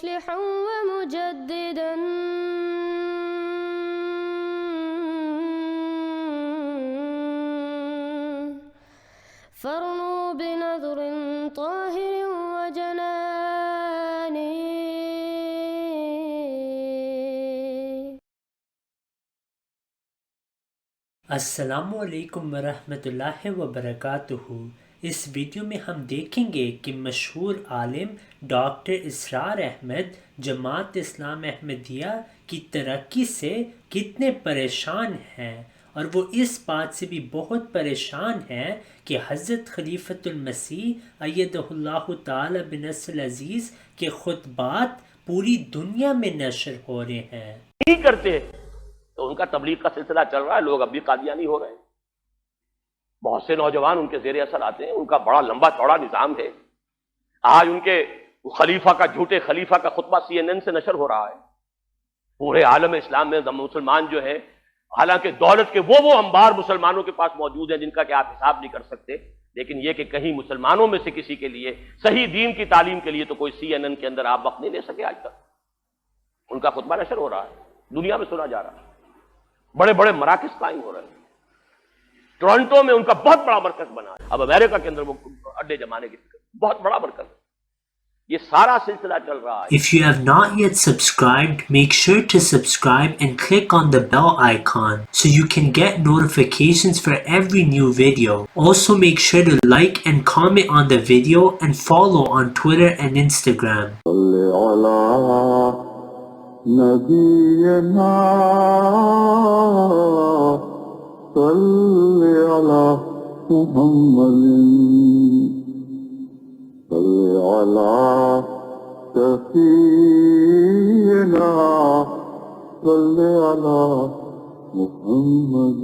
मुस्लिहन व मुजद्दिदन फरनू बिनज़रिन ताहिरिन व जनानी। अस्सलामु अलैकुम वरहमतुल्लाहि वबरकातुहू। इस वीडियो में हम देखेंगे कि मशहूर आलिम डॉक्टर इसरार अहमद जमात इस्लाम अहमदिया की तरक्की से कितने परेशान हैं, और वो इस बात से भी बहुत परेशान हैं कि हज़रत खलीफतुल मसीह अय्यदहुल्लाहु ताला बिनस्रिल अज़ीज़ के खुतबात पूरी दुनिया में नशर हो रहे हैं। नहीं करते तो उनका तबलीग का सिलसिला चल रहा है, लोग अब भी कादियानी हो रहे हैं। बहुत से नौजवान उनके जेर असर आते हैं, उनका बड़ा लंबा चौड़ा निजाम है। आज उनके खलीफा का, झूठे खलीफा का खुतबा CNN से नशर हो रहा है। पूरे आलम इस्लाम में मुसलमान जो है, हालांकि दौलत के वो अंबार मुसलमानों के पास मौजूद है जिनका कि आप हिसाब नहीं कर सकते, लेकिन यह कि कहीं मुसलमानों में से किसी के लिए सही दीन की तालीम के लिए तो कोई CNN के अंदर आप वक्त नहीं ले सके आज तक। उनका खुतबा नशर हो रहा है, दुनिया में सुना जा रहा है, बड़े बड़े मराकज कायम हो रहे हैं। टोरंटो में उनका बहुत बड़ा मरकज बना है, अब अमेरिका के अंदर वो अड्डे जमाने की बहुत बड़ा मरकज। ये सारा सिलसिला चल रहा है। If you have not yet subscribed, make sure to subscribe and click on the bell icon so you can get notifications for every new video. Also make sure to like and comment on the video and follow on Twitter and Instagram. Safina सल्ले अला मुहम्मद।